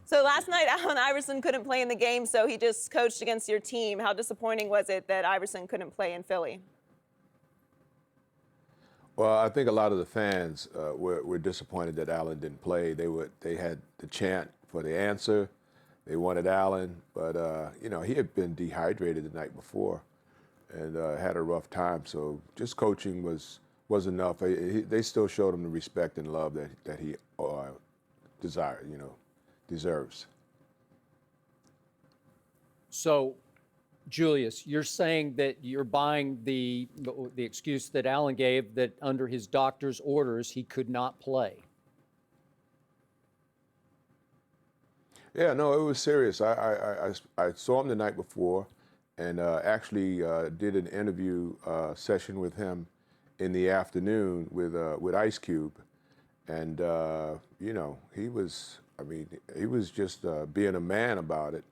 So last night, Allen Iverson couldn't play in the game, so he just coached against your team. How disappointing was it that Iverson couldn't play in Philly? Well, I think a lot of the fans were disappointed that Allen didn't play. They had the chant for the answer. They wanted Allen, but he had been dehydrated the night before and had a rough time. So just coaching was enough. They still showed him the respect and love that he deserves. So, Julius, you're saying that you're buying the excuse that Allen gave that under his doctor's orders he could not play. Yeah, no, it was serious. I saw him the night before, and actually did an interview session with him in the afternoon with Ice Cube, and he was just being a man about it.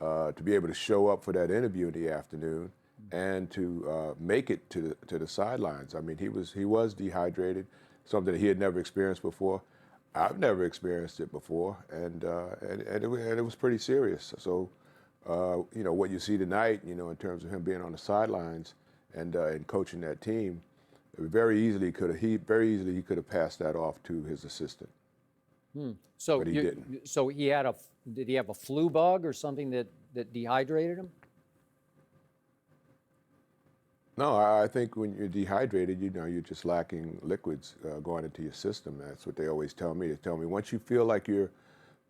To be able to show up for that interview in the afternoon and to make it to the sidelines. I mean, he was dehydrated, something that he had never experienced before. I've never experienced it before, and it was pretty serious. So, what you see tonight, in terms of him being on the sidelines and coaching that team, very easily he could have passed that off to his assistant. So but he didn't. So did he have a flu bug or something that dehydrated him? No, I think when you're dehydrated, you're just lacking liquids going into your system. That's what they always tell me. They tell me once you feel like you're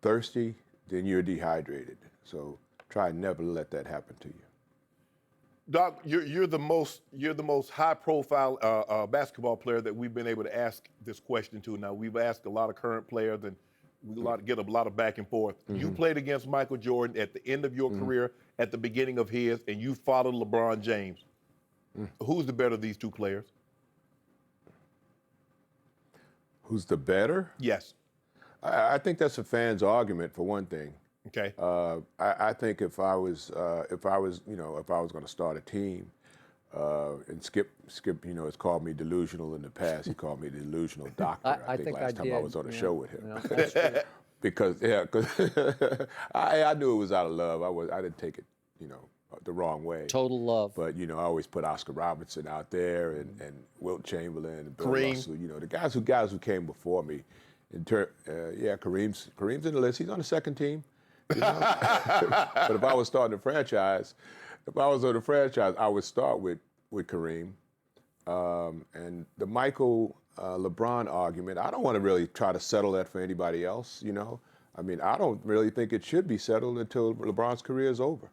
thirsty, then you're dehydrated. So try never to let that happen to you. Doc, you're the most high-profile basketball player that we've been able to ask this question to. Now we've asked a lot of current players, and we get a lot of back and forth. Mm-hmm. You played against Michael Jordan at the end of your career, at the beginning of his, and you followed LeBron James. Who's the better of these two players? Who's the better? Yes. I think that's a fan's argument for one thing. Okay. I think if I was going to start a team, and Skip, has called me delusional in the past. He called me the delusional doctor. I think last time I was on a show with him. Yeah, because I knew it was out of love. I didn't take it, the wrong way. Total love. But I always put Oscar Robertson out there and Wilt Chamberlain and Bill Kareem. Russell. The guys who came before me. Kareem's in the list. He's on the second team. But if I was starting a franchise, I would start with Kareem. And the Michael LeBron argument, I don't want to really try to settle that for anybody else. I don't really think it should be settled until LeBron's career is over.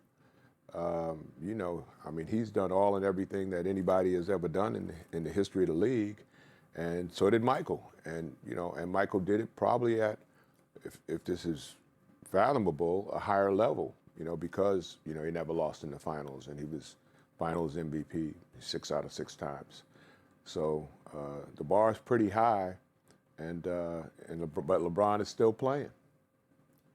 He's done all and everything that anybody has ever done in the history of the league, and so did Michael. And Michael did it probably at, if this is fathomable, a higher level. Because he never lost in the finals, and he was Finals MVP 6 out of 6 times. So the bar is pretty high, but LeBron is still playing.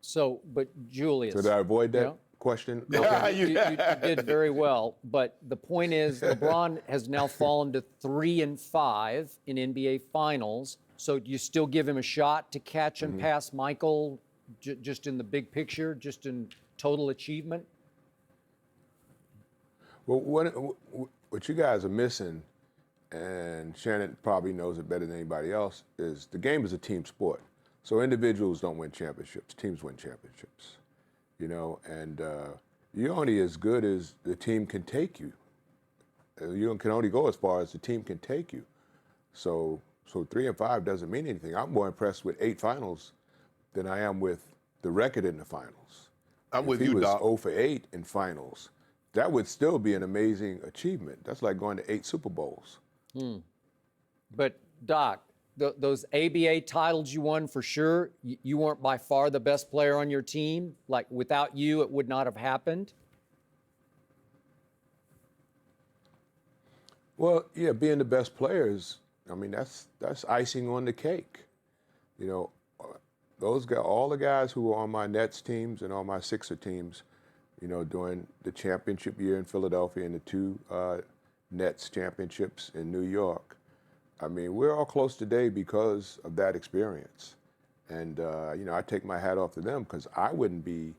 So, but Julius. So did I avoid that question? Okay. You did very well, but the point is LeBron has now fallen to 3-5 in NBA Finals. So do you still give him a shot to catch and pass Michael, just in the big picture, just in total achievement? Well, what you guys are missing, and Shannon probably knows it better than anybody else, is the game is a team sport. So individuals don't win championships, teams win championships. And you're only as good as the team can take you. You can only go as far as the team can take you. So 3-5 doesn't mean anything. I'm more impressed with 8 finals than I am with the record in the finals. I'm with you, Doc. If he was 0 for 8 in finals, that would still be an amazing achievement. That's like going to 8 Super Bowls. But Doc, those ABA titles you won, for sure, you weren't by far the best player on your team. Like, without you, it would not have happened. Well, yeah, being the best players, that's icing on the cake. Those guys, all the guys who were on my Nets teams and on my Sixer teams, during the championship year in Philadelphia and the 2 Nets championships in New York, we're all close today because of that experience. And I take my hat off to them because I wouldn't be,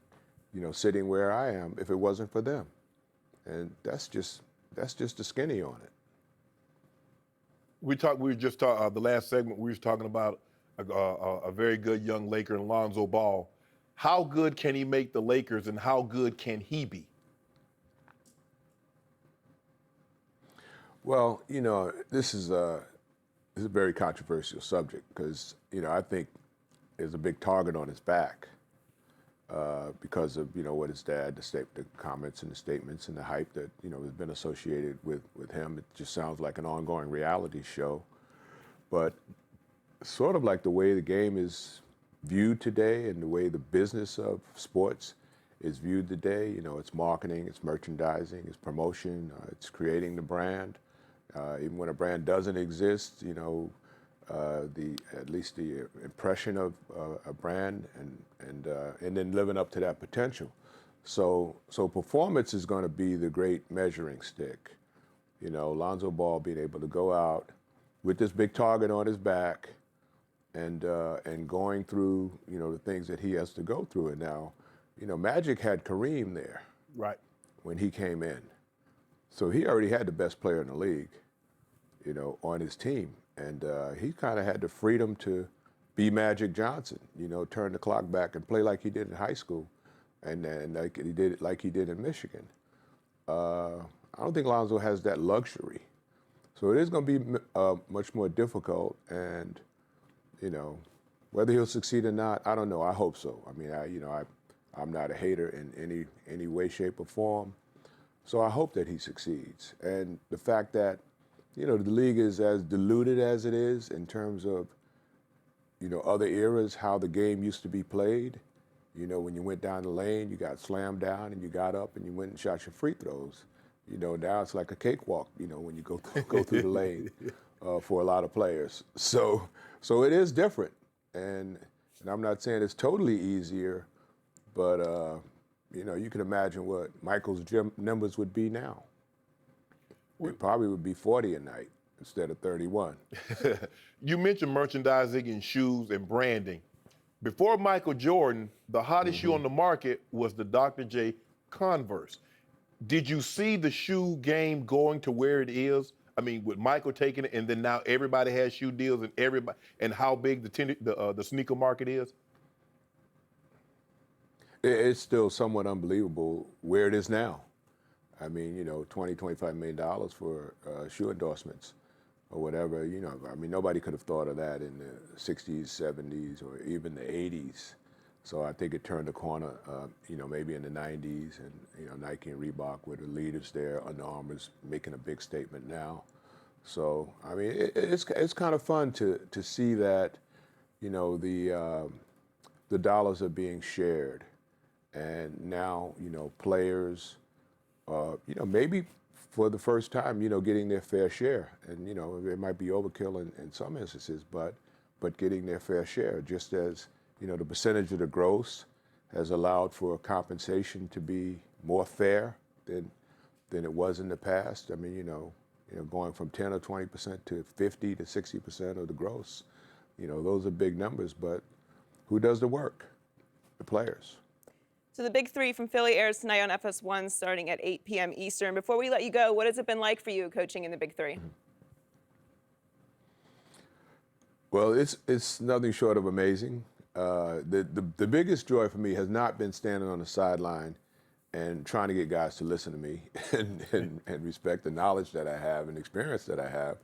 sitting where I am if it wasn't for them. And that's just the skinny on it. We were just talking, the last segment, we were talking about a very good young Laker, Lonzo Ball. How good can he make the Lakers, and how good can he be? Well, this is a very controversial subject because, I think there's a big target on his back because of, what his dad, the comments and the statements and the hype that, has been associated with him. It just sounds like an ongoing reality show. But sort of like the way the game is viewed today and the way the business of sports is viewed today, it's marketing, it's merchandising, it's promotion, it's creating the brand. Even when a brand doesn't exist, at least the impression of a brand and then living up to that potential. So performance is going to be the great measuring stick. Lonzo Ball being able to go out with this big target on his back and going through, the things that he has to go through. And now, Magic had Kareem there. Right. When he came in. So he already had the best player in the league, on his team. And he kind of had the freedom to be Magic Johnson, turn the clock back and play like he did in high school and like he did in Michigan. I don't think Lonzo has that luxury. So it is going to be much more difficult. And, whether he'll succeed or not, I don't know. I hope so. I mean, I'm not a hater in any way, shape, or form. So I hope that he succeeds. And the fact that, the league is as diluted as it is in terms of, other eras, how the game used to be played. When you went down the lane, you got slammed down and you got up and you went and shot your free throws. Now it's like a cakewalk, when you go through the lane for a lot of players. So it is different. And I'm not saying it's totally easier, but, you can imagine what Michael's gym numbers would be now. It probably would be 40 a night instead of 31. You mentioned merchandising and shoes and branding. Before Michael Jordan, the hottest shoe on the market was the Dr. J Converse. Did you see the shoe game going to where it is? I mean, with Michael taking it, and then now everybody has shoe deals, and how big the sneaker market is? It's still somewhat unbelievable where it is now. I mean, $20, $25 million for shoe endorsements or whatever. Nobody could have thought of that in the 60s, 70s, or even the 80s. So I think it turned a corner, maybe in the 90s, and Nike and Reebok were the leaders there. Under Armour's making a big statement now. So it's kind of fun to see that, the dollars are being shared, and now players, maybe for the first time, getting their fair share, and it might be overkill in some instances, but getting their fair share, just as the percentage of the gross has allowed for compensation to be more fair than it was in the past. Going from 10 or 20% to 50 to 60% of the gross, those are big numbers. But who does the work? The players. So the Big Three from Philly airs tonight on FS1 starting at 8 p.m. Eastern. Before we let you go, what has it been like for you coaching in the Big Three? Well, it's nothing short of amazing. The biggest joy for me has not been standing on the sideline and trying to get guys to listen to me and respect the knowledge that I have and experience that I have.